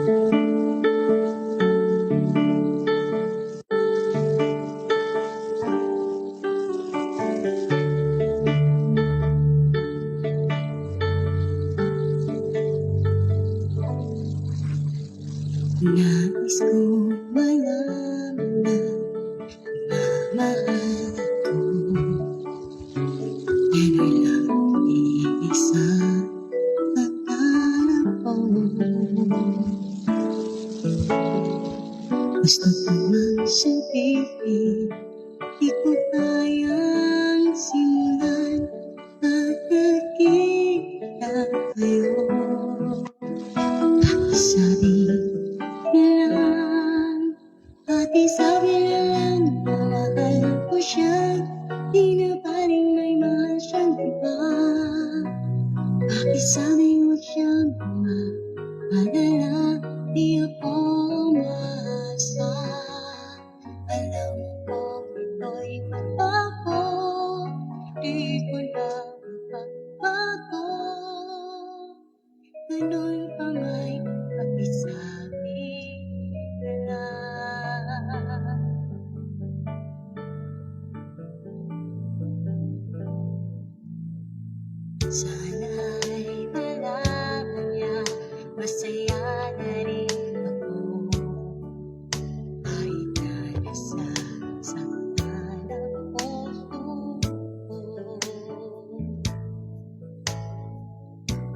Nais kong malaman na mahal ko. Yan ay lang iisang pagkarap ko. Gusto ko mang sabihin, di ko kayang simulan at nakita kayo. Sabi sabi na lang na mahal ko siya, di na paling may mahal siyang iba. Bakit sabi mo siyang maalala, di ako umaasa. Alam ko ito'y matako, di ko na mapagbago. Ganun pa may pakisabi na lang. Sana'y malaman niya, masaya na rin ako. Kahit na nasasaktan ang puso ko.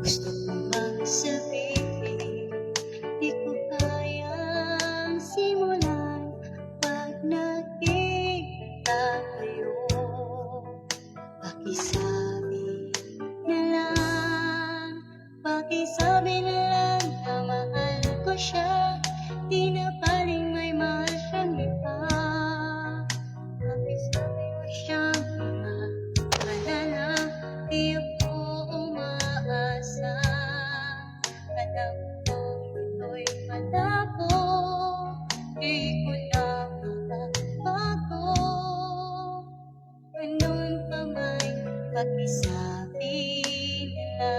Gusto ko mang sabihin, di ko kayang simulan pag nakita kayo. Pakisabi na lang na mahal ko siya, di na paling may mahal siyang iba. Pakisabi mo siyang maalala, di ako umaasa. Alam kong ito'y malabo, di ko na mapagbago. Ganun pa may pakisabi nila.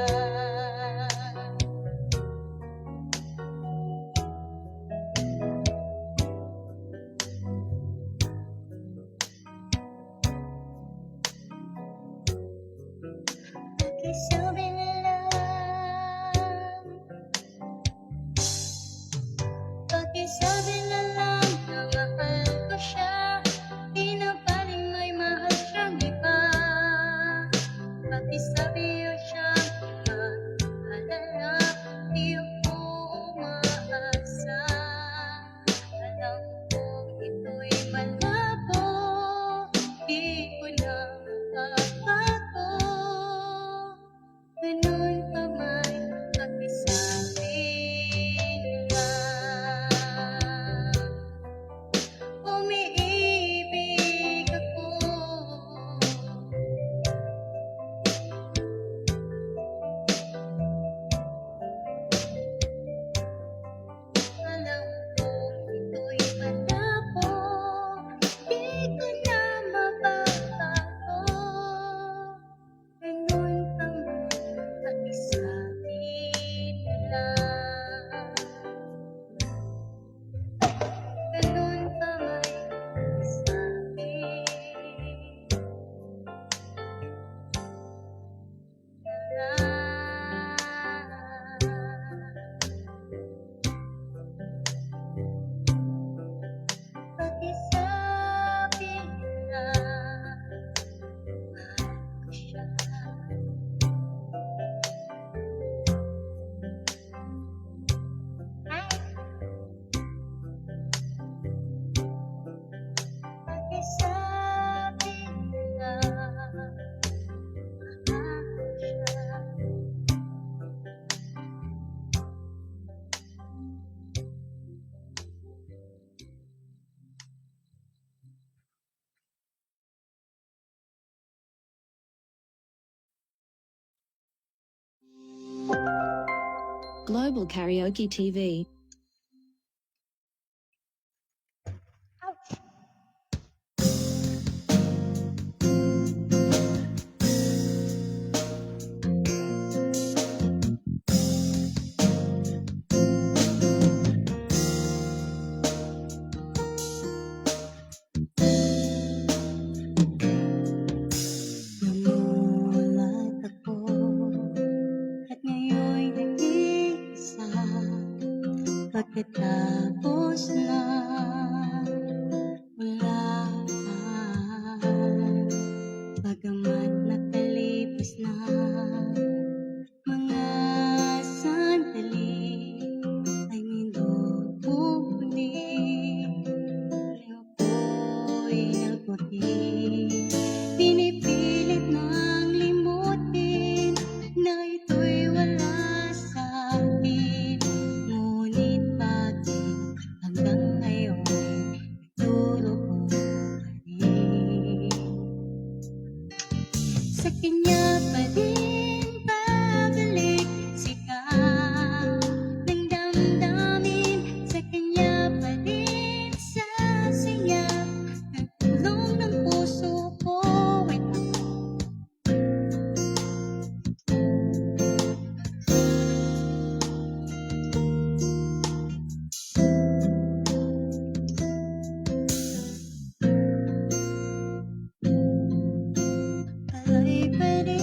Pakisabi na lang, pakisabi na lang na mahal ko siya, di na paling may mahal siyang iba. Pakisabi mo siyang maalala, di ako umaasa. Alam kong ito'y malabo, di ko na mapagbago. Ganun pa may pakisabi nila. Umiibig ako, alam kong ito'y malabo, di ko na mapagbago. Ganun pa may pakisabi nila. Ganun pa may pakisabi nila. Pakisabi nila, mahal ko siya. Pakisabi nila, mahal ko siya. Global Karaoke TV. Bakit tapos na wala ka? Bagamat nakalipas na mga sandali, ay nindot muli. Ako'y nagputi, pinipilit ng limutin na ito'y wala sa'kin. Ngunit bakit hanggang ngayon nagturo ko pa rin? Sa kanya pa din pabalik sigaw ng damdamin, sa kanya pa din sasayang ng tulong ng puso ko. Wait lang. Ay pa rin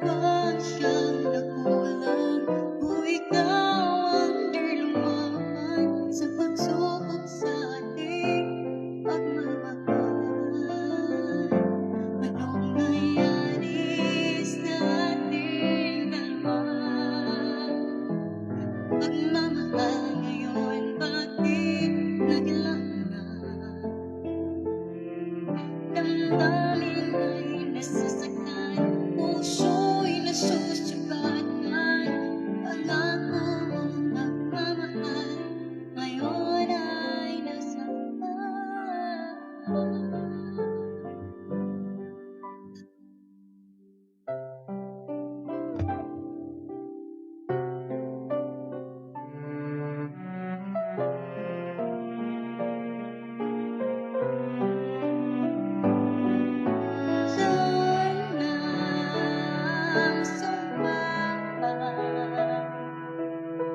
ba siyang nakulang kung ikaw ang nilumahal sa pagsubok sa ating pagmamahal? Anong nangyari sa ating dalawa? Pagmamahal ngayon bakit naglaho na? Damdamin ay nasasaktan, puso'y nasusugatan. Pangako mong nagmamahal, ngayon ay nasaktan. Saan ang sumapa?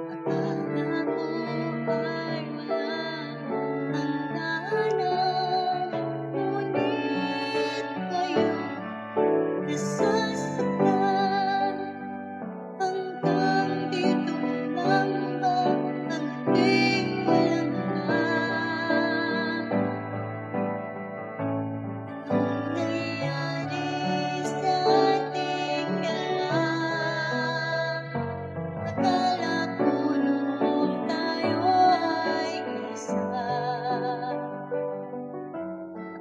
Akala ko ay wala hangganan, ngunit ngayon nasasaktan. Hanggang dito lang ba ang ating walang hanggan? Anong nangyari sa ating dalawa? Akala ko noon tayo ay isa.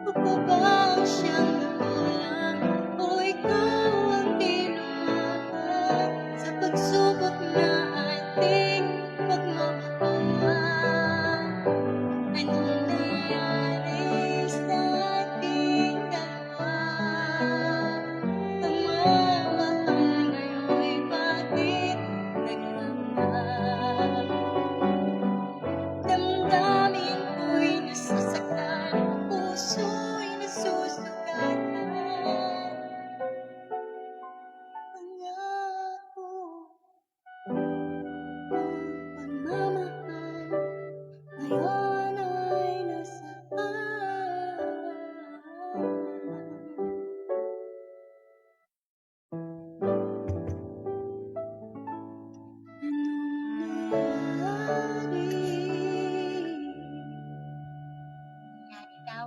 Ako ba ang siyang nakulang o ikaw ang tinumahal sa pagsubok na ating pagmamahal? Anong nangyari sa ating dalawa? Pagmamahal ngayon'y bakit naglaho? Damdamin ko'y nasasaktan, puso'y nasusugatan. Pangako ang pagmamahal, ngayon ay nasaktan. Anong nangyari daw?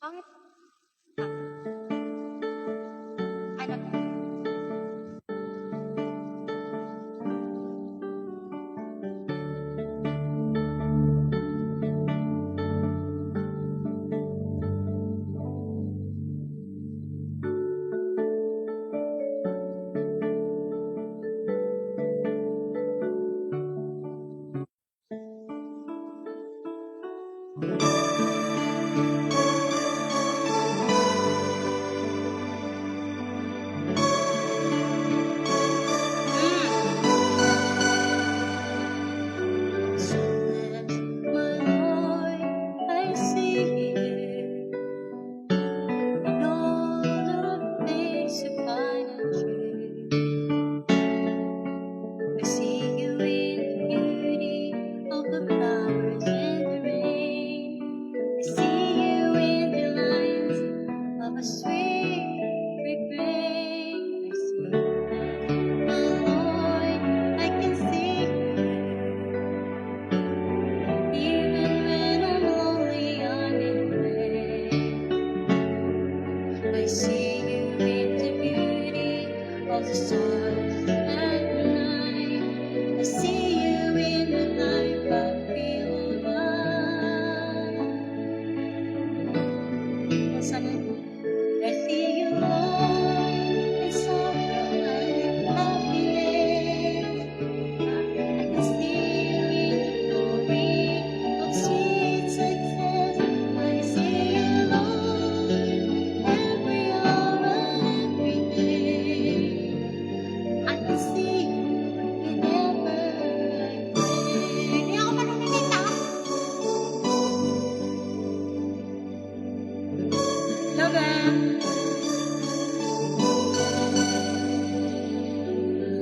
Pangit. Ano?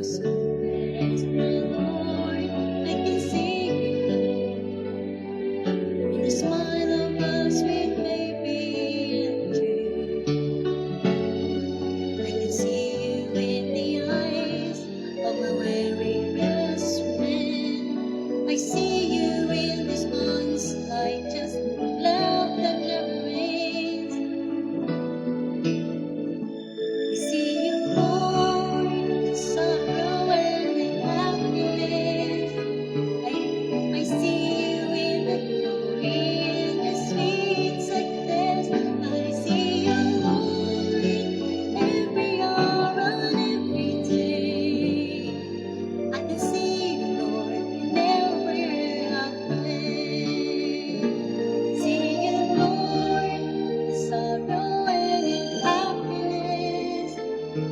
So praise the Lord, I can see in the smile of a sweet baby and I can see you in the eyes of my weary best friend. I see you in these months, I just love that never ends. I see you born in sorrow and in happiness. I see you in the glory and the sweet success. I see you, Lord, every hour and every day. I can see you, Lord, in every aspect. See you, Lord, in sorrow and in happiness.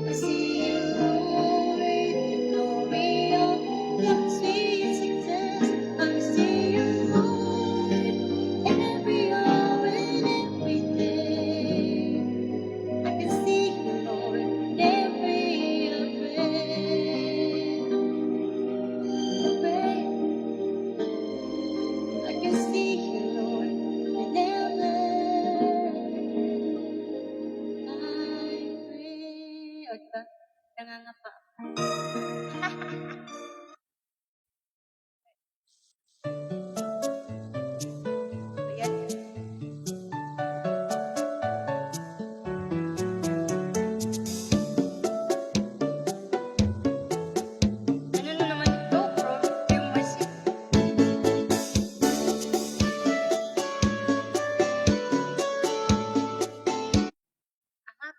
I see you, Lord, in glory of your sweet success. I see you, Lord, every hour and every day. I can see you, Lord, in every breath. I can see you, Lord, whenever I pray. O, diba? Nangangapa. Ayan. Ano na naman ito, bro? Yung masip.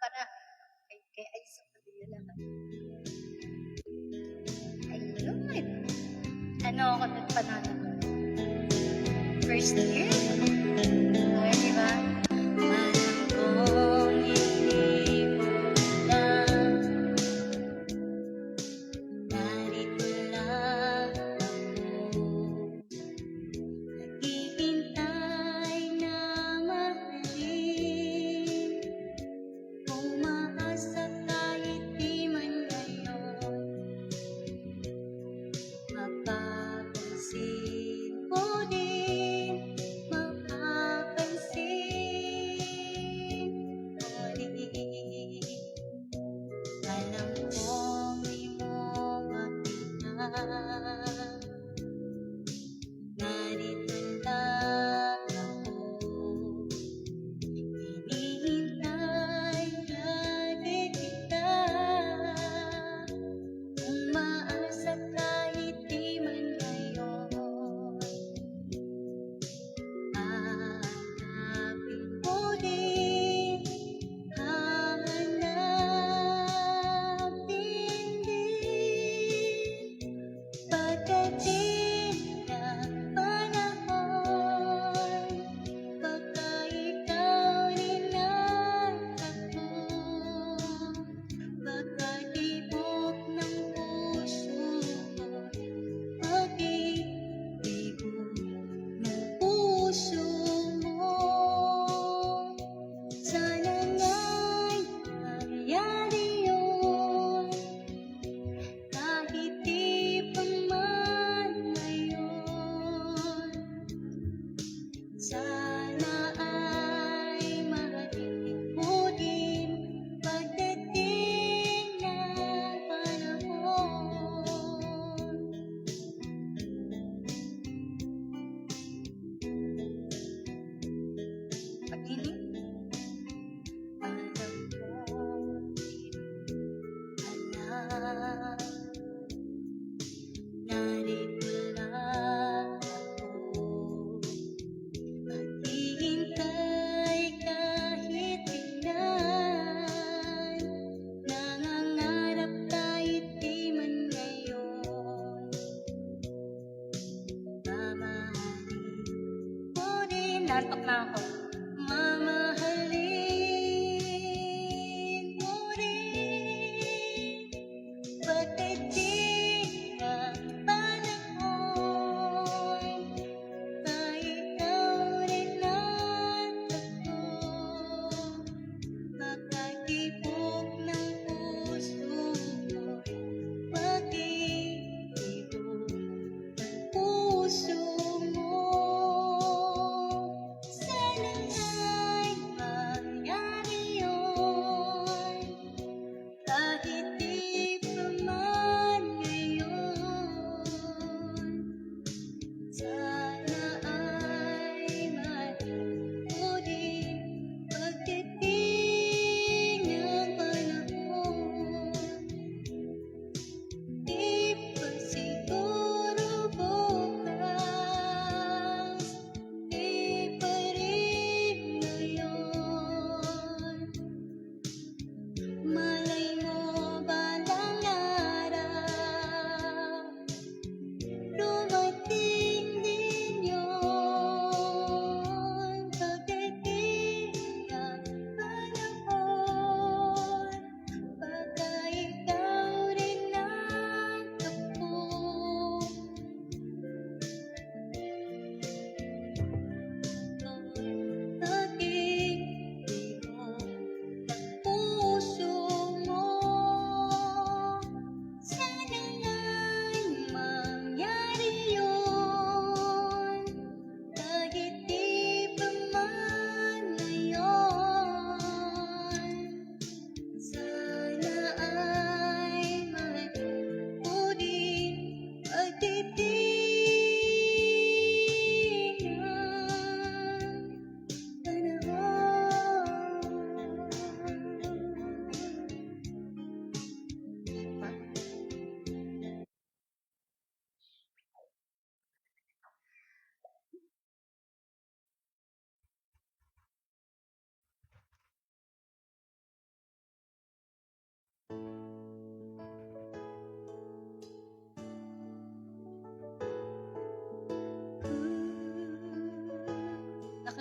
Para kay ay sa pagdala ka. Ayun. Ano ako nagpanalo? First year? Ay, diba? Alam kong hindi mo lang narito lang ako. Naghihintay na mahalin. Umaasa kahit di man ngayon mapapansin mo din, mapapansin mo din. Alam kong di mo makita, narito lang ako. Hinihintay lagi kita, umaasa kahit di man ngayon. Hanapin mo din, hahanapin din. Pagdating ng panahon, baka ikaw rin at ako. Pagkatibok ng puso ko'y pag-ibig ng puso mo. Sana nga'y mangyari yun, kahit di pa man ngayon. Sana ay mahalin mo din pagdating ng panahon. Pag-ibig, alam ko din alam. Narito lang ako, maghihintay kahit kailan, nangangarap kahit di man ngayon. Mamahalin mo din, nartok na ako. Mamahalin mo rin pagdating ng panahon, kahit ikaw rin at ako.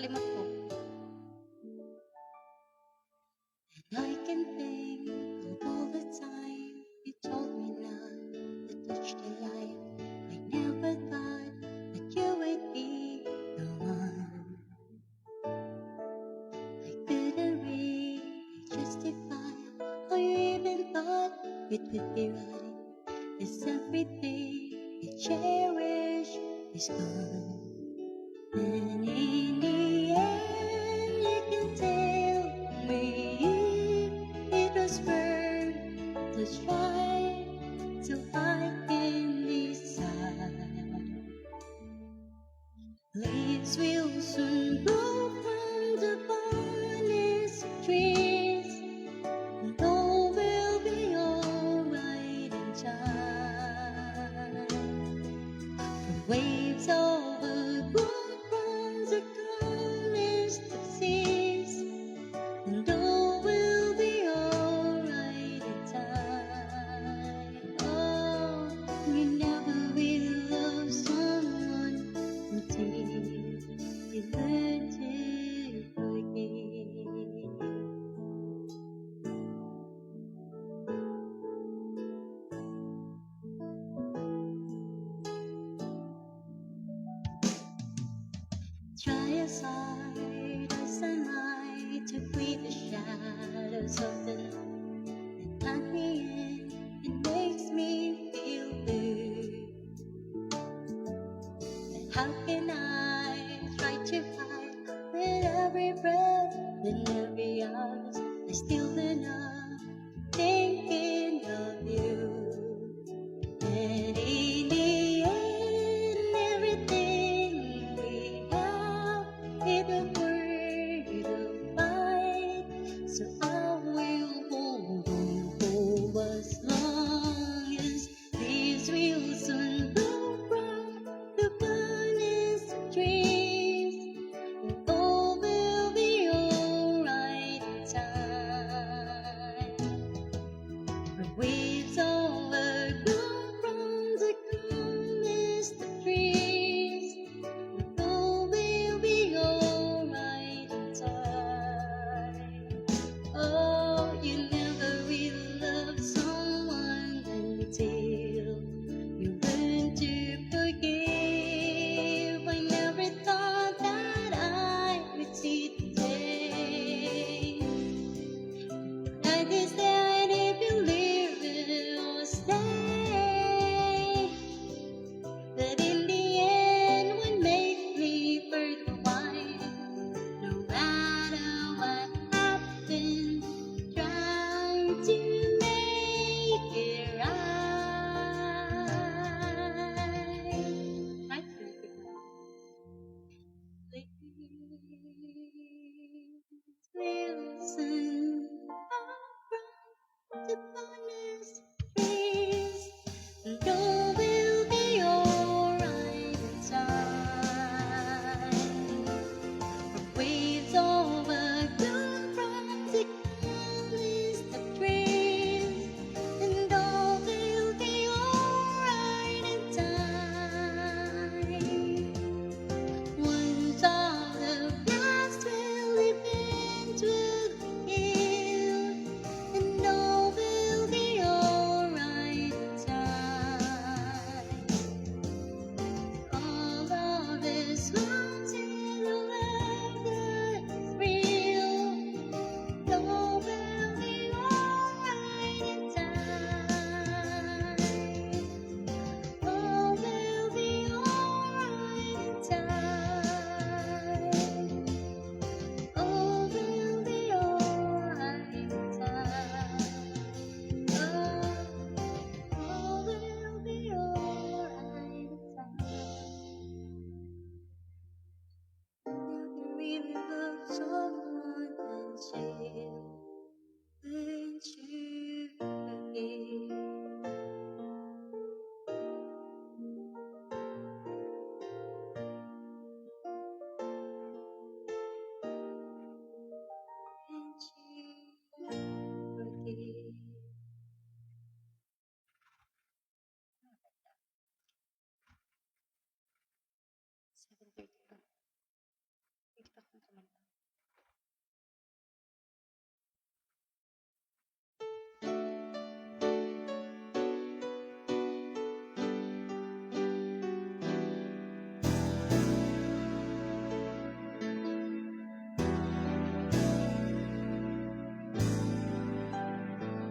nakalimot ko. I can think of all the time you told me not to touch the light. I never thought that you would be the one. I couldn't really justify how you even thought it would be right. As everything you cherish is gone. And in the end, you can tell me it was worth the try, so I can decide. Leaves will soon grow from the bonus trees, and all will be alright in time. The waves over good ones are calmest the seas, and all will be alright in time. Oh, you never will love someone until you learn to forgive. Try as hard as I might to flee the shadows of the night, and at the end it makes me feel blue. And how can I try to hide with every breath and every hour I still end up thinking of you. And in the end, everything we have is a word of fight. So I will hold on for as long as these wheels soon go from the bonus trees, and all will be alright in time. The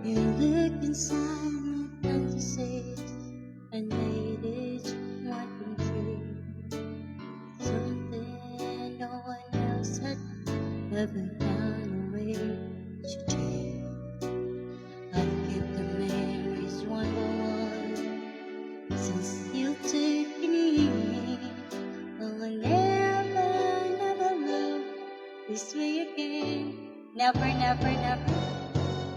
You look inside my fantasies and made it what we dream. Something no one else had ever found a way to change. I keep the memories one by one since you took me. Oh, I never loved this way again. Never, never, never.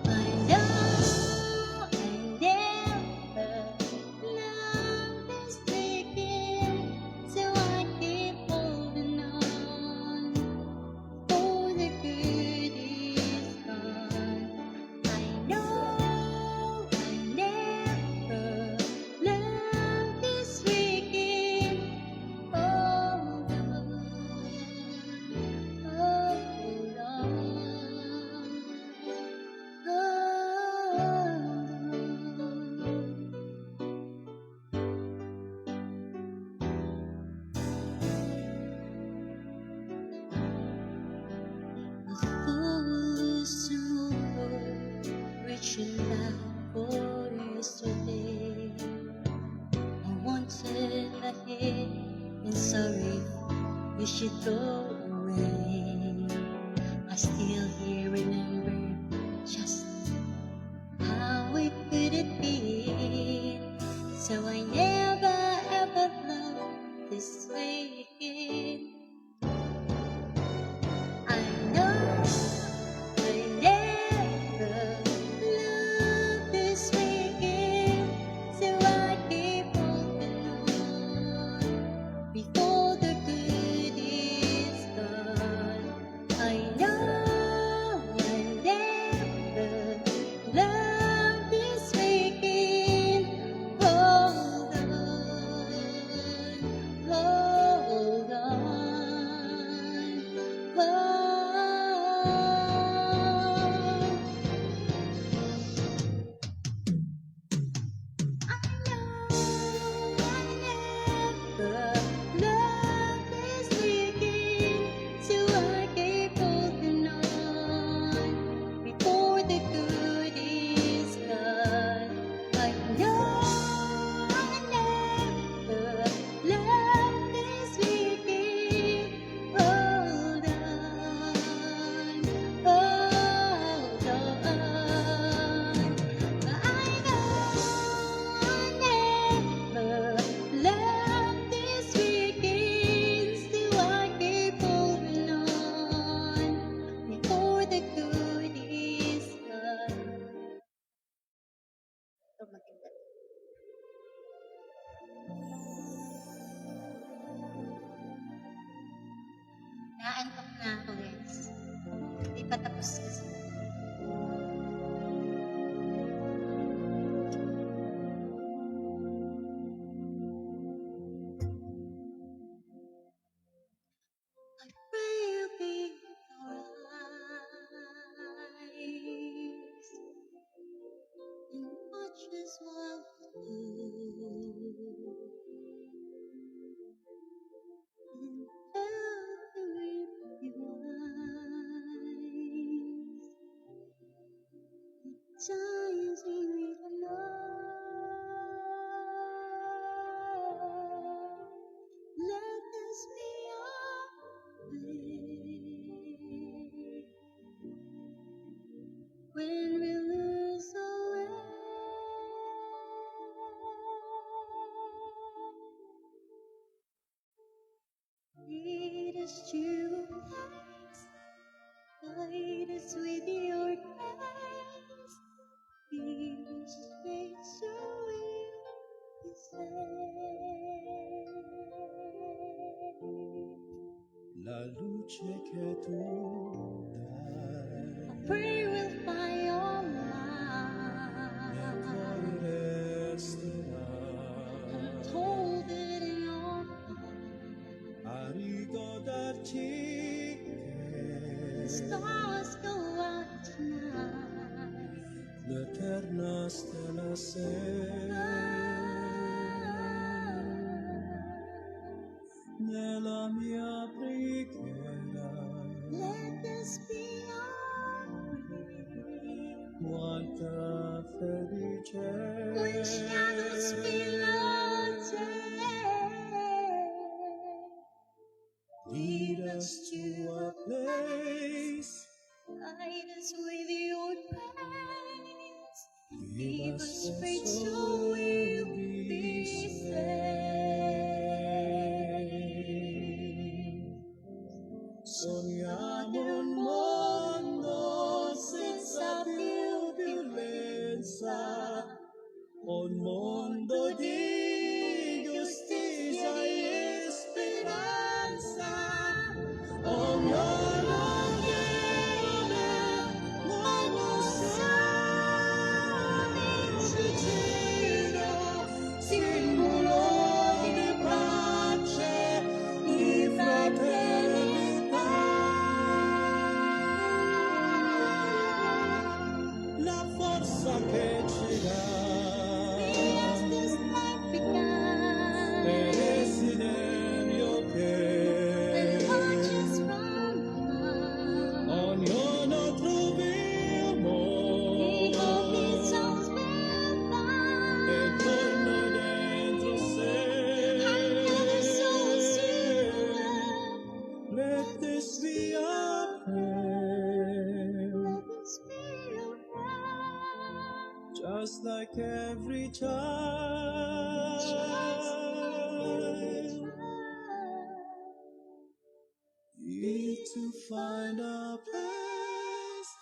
I know I never loved this way again, so I keep holding on. Oh, the good is gone. I know I never loved this way again. Hold on, hold on, a fool's tomorrow, reaching back for yesterday. I wanted ahead and sorry you should go away. I still here remember just how it could have been. So I never ever loved this way again. I know I never loved this way again, so I keep holding on before the good is gone. I know I never loved this way again. Hold on, hold on, hold. I know I never loved this way again, so I keep holding on before the good is gone. I know I never loved this way again. Hold on, hold on. I know I never loved this way again, still I keep holding on before the good is gone. Ito maganda. Naantok na ako, guys. Hindi pa tapos kasi. I pray you'll be alright and watch as well and every wise. Times we read alone. Let this be our way when we lose our way. Lead us to a place, guide us with your grace. Give us faith so we'll be saved. La luce che tu I dai pray we'll find your nel light cuore resterà and hold it in your hand. a ricordarci The che stars go out tonight. l'eterna stella sei nella mia preghiera. Let this be our prayer want a fairy when shadows fill our day. Lead us to a place. Guide us with your praise. Give Give us us faith faith so so we'll we'll be be saved. saved. Sogniamo un mondo senza più violenza, un mondo di giustizia e speranza. Ognuno viene, l'uomo sincero, simbolo di pace, di fraternità. La forza che ci dà As this life began, è desiderio and che conscience from above, ognuno troviamo the hope his souls will e find. torna dentro sé. Our souls to love, Let this be our prayer, let us be your friend. just like every Just like every child. child. Need to find our place.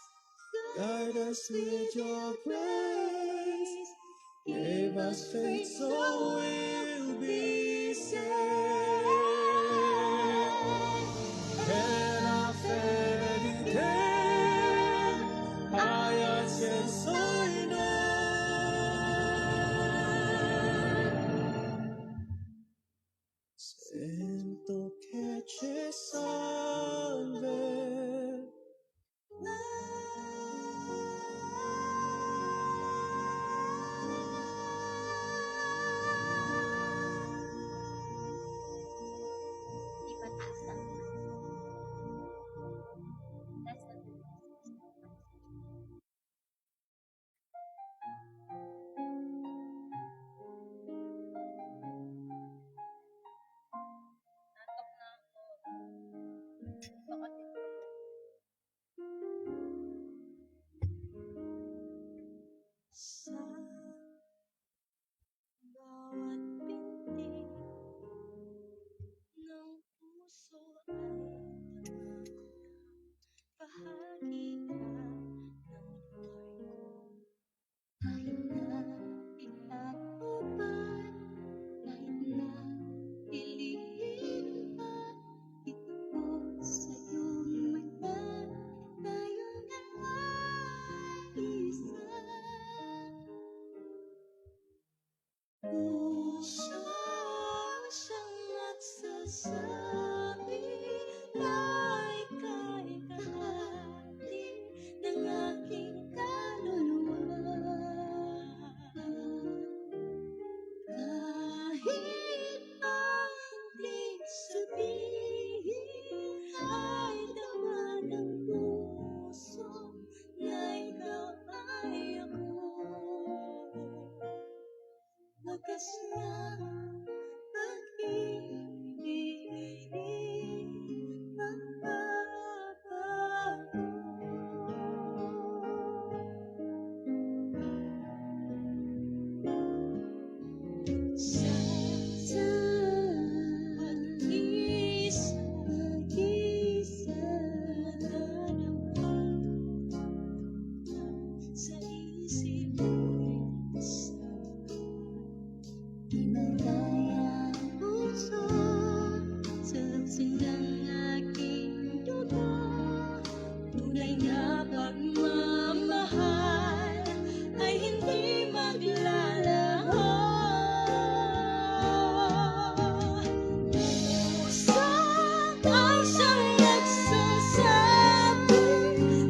Guide us with your grace. Give us faith so we'll be saved. And our fairy tale, hayat sensoyna. Sento che ci salve. Di mataas lang. That's the Nantok na ako. Bakit ito? Sa bawat binti ng puso ay bahagi ka ng buhay ko. Kahit na itagupan, kahit na dilim pa, ito po sa iyong mata, tayong dalawa isa. Puso siyang nagsasabi na ika'y kahati ng aking kaluluwa. Kahit pa hindi sabihin, ay tama ng puso na ikaw ay ako. Wagas na pag-ibig ay magbabago. Sa pag-isa na naman, sa isip mo'y kasama. Di malaya ang puso sa luksin ng aking dugo. Tunay na pagmamahal ay hindi maglalaho. Puso ay siyang nagsasabi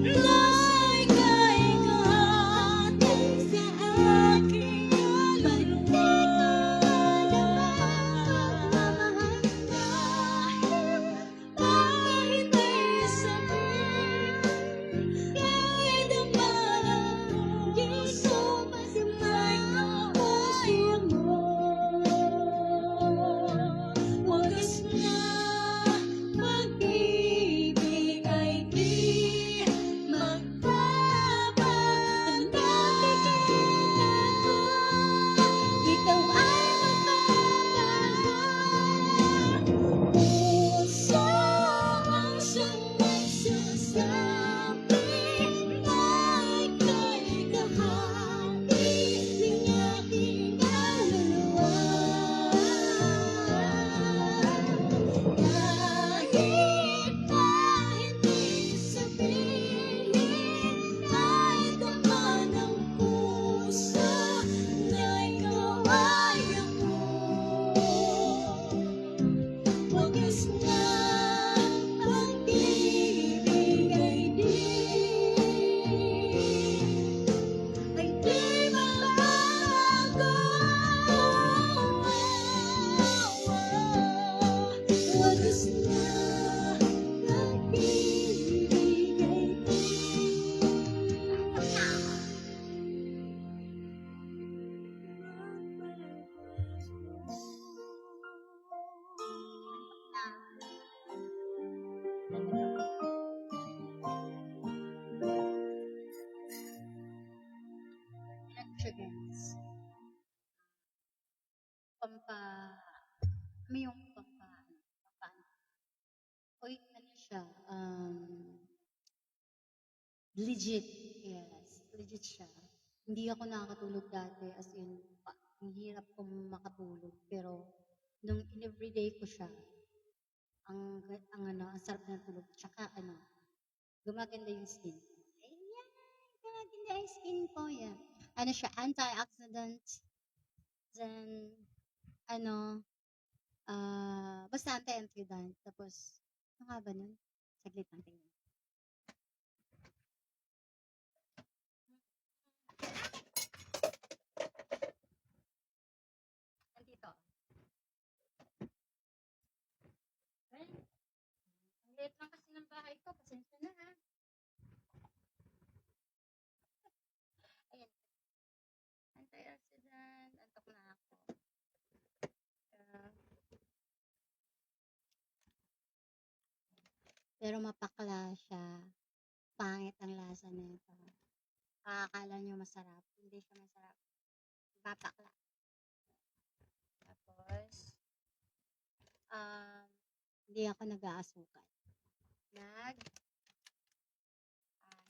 na ika'y kahati sa aking kaluluwa. Electrogans. Pampa, may yung pampa, oy, ano siya, legit, yes, legit siya. Hindi ako nakakatulog dati, as in, ang hirap kong makatulog. Pero, nung in-everyday ko siya, ang sarap ng tulog. Tsaka, gumaganda yung skin ko. Ayan, gumaganda yung skin ko, yan. Ano siya, antioxidant, then, ano, basta antioxidant. Tapos, ano nga ba nun? Saglit lang, tingnan. Nandito. Well, ang liit lang kasi ng bahay ko. Pasensya na ha. Ayan. Antioxidant. Antok na ako. Uh, pero mapakla siya. Pangit ang lasa nito. Akala nyo masarap. Hindi siya masarap. Mapakla. Tapos, hindi ako nag-aasukan.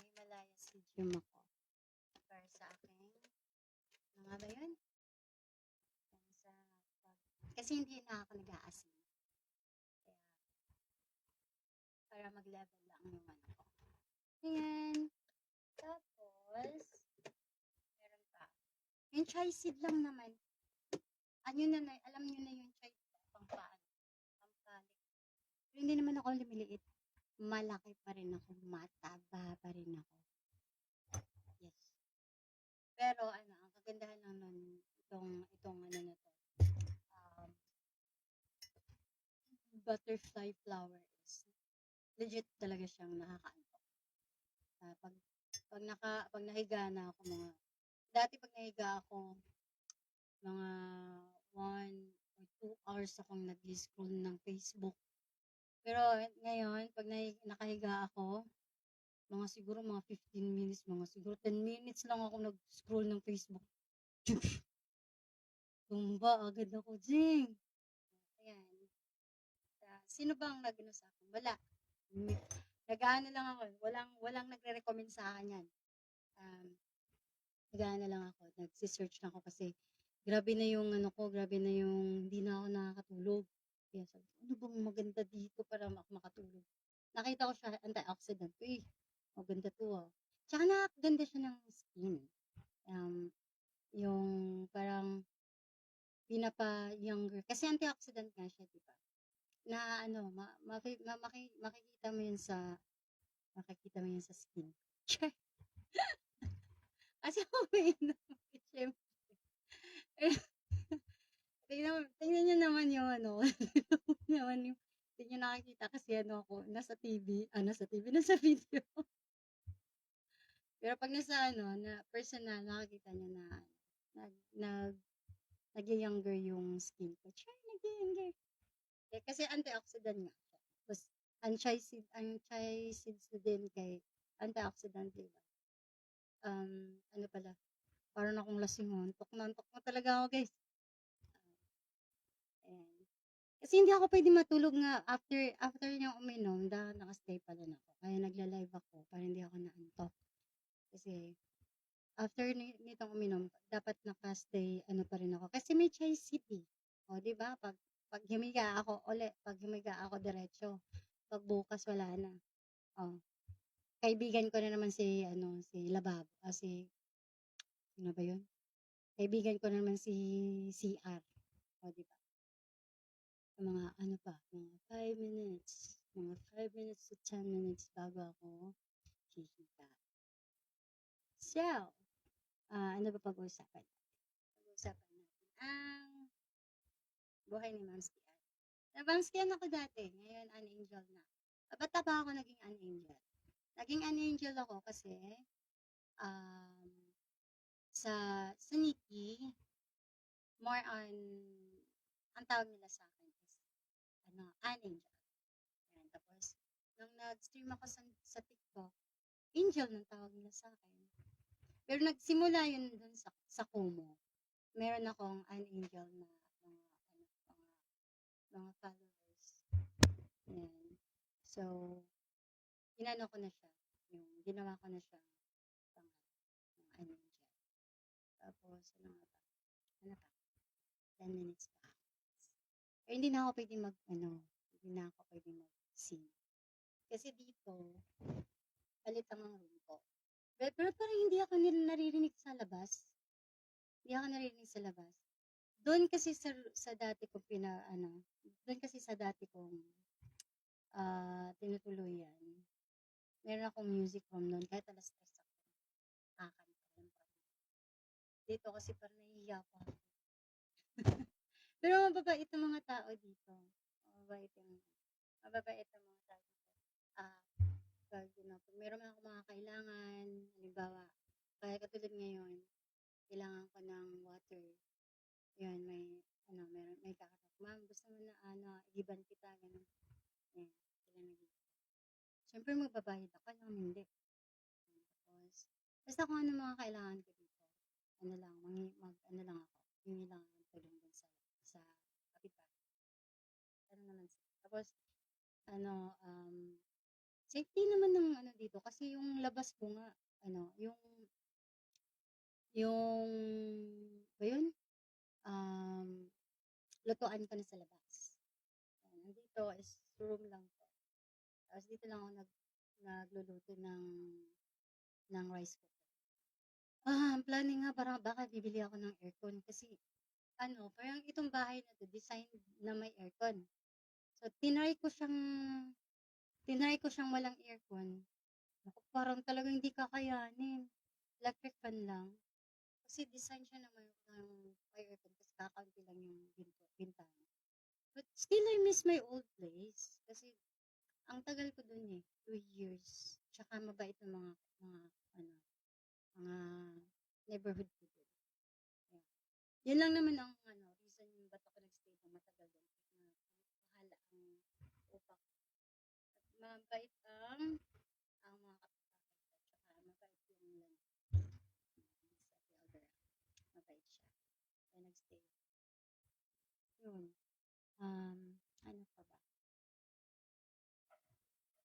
Himalaya Seedium ako. Para sa aking, ano nga ba yun? Kasi hindi na ako nag-aasin. Kaya, para mag-level lang yung ano ko. Ayan. Tapos, meron pa. Yung chai seed lang naman. Alam nyo na yung chai seed. Pampalik. Pero hindi naman ako lumiliit. Malaki pa rin ako. Mataba pa rin ako. Yes. Pero ang kagandahan lang nun, itong ano na to, butterfly flower is legit talaga siyang nakakaantok. Pag nahiga na ako dati pag nahiga ako, mga 1 or 2 hours akong nag-scroll ng Facebook. Pero ngayon, pag nakahiga ako, siguro mga 15 minutes, siguro 10 minutes lang ako nag-scroll ng Facebook. Tumba agad ako, Jing. Ayan. Sino bang nag-ano sa akin? Wala. Nag-ano lang ako. Walang nagre-recommend sa akin yan. Nag-ano lang ako. Nagsisearch lang ako kasi grabe na yung grabe na yung hindi na ako nakakatulog. Kaya sabi ko, ano bang maganda dito para makatulog? Nakita ko siya, antioxidant. Uy, maganda to. Tsaka nakakaganda siya ng skin. Yung parang pinapa-younger. Kasi antioxidant nga siya, di ba? Na makikita mo yun sa skin. Kasi ako may syempre. Tingnan nyo naman yung naman yung, hindi nyo nakikita kasi ako, nasa video. Pero pag nasa na personal, nakikita nyo na nag-younger yung skin ko. Nag-younger. Kasi antioxidant nga siya. Tapos, ang chai seeds din kay antioxidant, diba? Ano pala, parang akong lasing mo. Antok na talaga ako, guys. Ayan. Kasi hindi ako pwede matulog nga after niyang uminom, nakastay pa din ako. Kaya nagla-live ako para hindi ako naantok. Kasi after nitong uminom, dapat nakastay pa rin ako. Kasi may chai seed eh. O, di ba? Pag humiga ako diretso. Pag bukas wala na. O, kaibigan ko na naman si Lababo. Sino ba yun? Kaibigan ko na naman si CR. O, di ba? Mga 5 minutes. Mga 5 minutes to 10 minutes bago ako hihiga. So, ano ba pag-uusapan? Pag-uusapan natin ang buhay ni Ma'am Skian. Ma'am Skian ako dati, ngayon un-angel na. Ba't ba ako naging un-angel? Naging un-angel ako kasi sa Nikki, more on, ang tawag nila sa akin is un-angel. Tapos, nung nag-stream ako sa TikTok, Angel ng tawag nila sa akin. Pero nagsimula yun dun sa Kumu. Meron akong an Angel na mga followers. Yan. So, inano ko na siya. Yung ginawa ko na siya pangalan ng an Angel. Tapos, ano nga ba? Ano pa? 10 minutes pa. Pero hindi na ako pwedeng hindi na ako pwedeng mag-sing. Kasi dito, palit ang room ko. Pero parang hindi ako naririnig sa labas. Hindi ako naririnig sa labas. Doon kasi sa dati kong doon kasi sa dati kong tinutuluyan. Meron akong music room noon kahit alas 3 ako. Kakanta lang pa. Dito kasi parang nahihiya pa ako. Pero mababait ang mga tao dito. Mababait ang mga tao dito. Pag meron akong mga kailangan, halimbawa, kaya katulad ngayon, kailangan ko ng water. Yun, may kakatok. Ma'am, gusto mo na, igiban kita, ganun. Yan, sila nag Siyempre, magbabayad ako, alam hindi. Tapos, basta kung ano mga kailangan ko dito, ano lang ako, hingi lang ang tulong dun sa kapitbahay. Ano naman sila. Tapos, safety naman ng dito kasi yung labas ko nga, yung ba yun? Lutuan ko na sa labas. Nandito is room lang ko. Tapos dito lang ako nagluluto ng rice cooker. Ang planning nga parang baka bibili ako ng aircon kasi parang itong bahay na to design na may aircon. So tinry ko siyang walang aircon. Naku, parang talagang hindi kakayanin. Electric fan lang. Kasi design siya naman ng may aircon kasi kakaunti lang yung bintana. But still I miss my old place kasi ang tagal ko dun 2 years. Tsaka mabait ng mga neighborhood ko dun. Yeah. Yun lang naman ang reason yung ba't ako nagstay ng matagal dun. Mahal ang upa ko. At mabait ang mga kapitbahay ko. Tsaka mabait yung sa Eldera. Mabait siya. Kaya nagstay. Yun. Ano pa ba?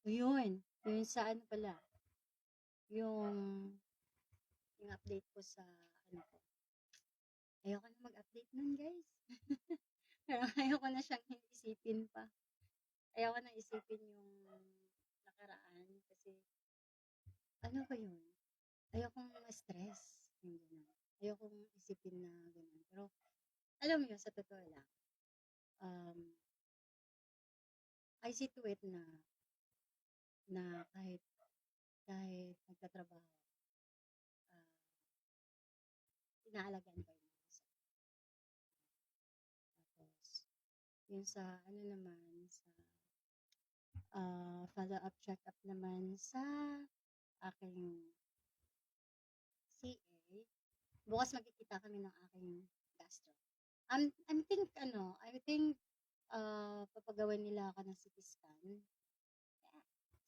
Yun. Yun sa pala. Yung update ko sa ko. Ayoko na mag-update nun, guys. Pero ayoko na siyang isipin pa. Ayoko na isipin yung nakaraan kasi ano ba yun? Ayokong ma-stress. Yung gano'n. Ayokong isipin na gano'n. Pero alam mo yun, sa totoo lang, I see to it na kahit nagtatrabaho, inaalagaan ko yung mga Tapos, yun sa naman, sa follow-up check-up naman sa aking CA. Bukas magkikita kami ng aking gastro. I think papagawan nila ako ng CT scan.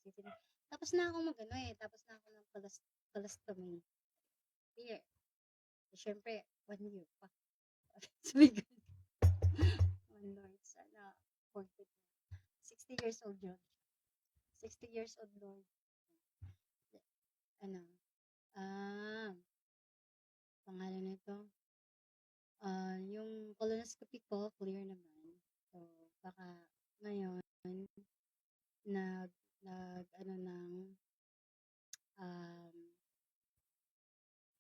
Yeah, tapos na ako tapos na ako ng colostomy. Here. Siyempre, 1 year pa. Sabi ko, oh Lord, sana 60 years old yun. 60 years old, Lord. Pangalan nito, yung colonoscopy ko, clear naman. So, baka ngayon, ng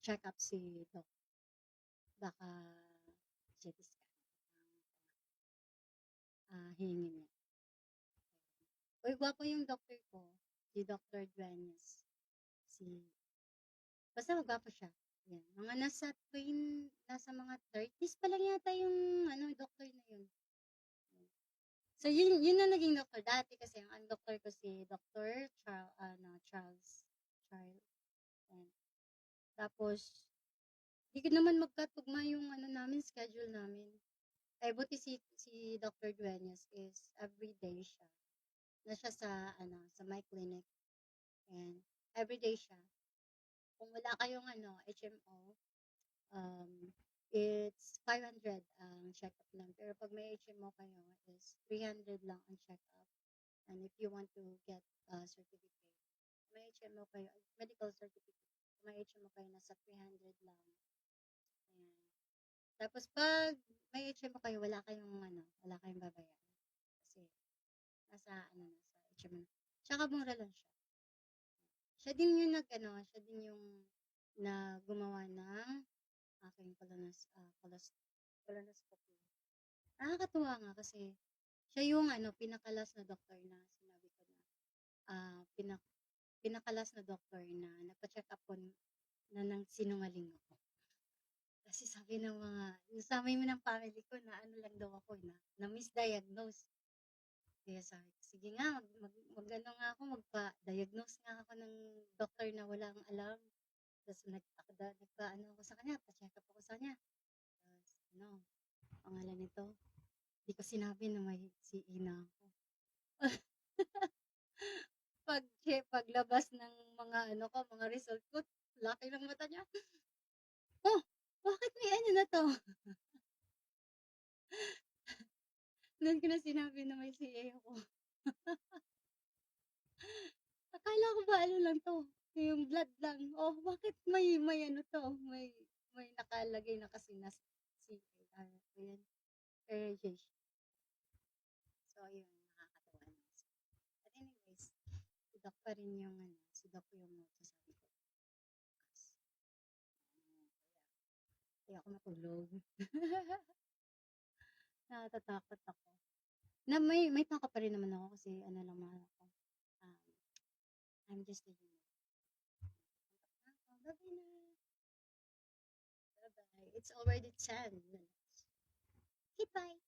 check up si Doc. Baka CT scan hihingin niya. Uy, gwapo yung doctor ko. Si Dr. Duenas. Basta magwapo siya. Yan. Mga nasa mga 30s pa lang yata yung doctor na yun. So, yun na naging doctor. Dati kasi, ang doctor ko si Dr. Charles. And, tapos, di ko naman magkatugma yung schedule namin. Buti si Dr. Duenas is everyday siya. na siya sa sa my clinic. And everyday siya. Kung wala kayong HMO, it's 500 ang check-up lang. Pero pag may HMO kayo, is 300 lang ang check-up. And if you want to get certificate, may HMO kayo, medical certificate, may HMO kayo, nasa 300 lang. Ayan. Tapos pag may HMO kayo, wala kayong babayaran. Kasi nasa HMO. Tsaka mura lang siya. Siya din yung siya din yung na gumawa ng aking colonoscopy. Nakakatuwa nga kasi siya yung pinakalas na doktor na sinabi ko na pinakalas na doktor na nagpa-check up ko na nang sinungaling ako. Kasi sabi ng sabi ng family ko na lang daw ako na misdiagnose. Kaya sabi ko, sige nga, nga ako, magpa-diagnose nga ako ng doktor na walang alam. Tapos nagpa-ano ako sa kanya, pa-check up ako sa kanya. Tapos, pangalan nito, hindi ko sinabi na may CE na ako. Paglabas ng mga mga result ko, laki ng mata niya. Oh, bakit may na to? Doon ko na sinabi na may CA ako. Akala ko ba lang to? Yung blood lang. Oh, bakit may to? May nakalagay na kasi na CA. Ayan. Irradiation. So, yun. Nakakatawa na. But anyways, si Doc pa rin yung si Doc yung magsasabi ko. Kaya ako matulog. Natatakot ako. Na may taka pa rin naman ako kasi lang mahal ako. I'm just a human. Bye-bye na. Bye-bye. It's already 10 minutes. Goodbye.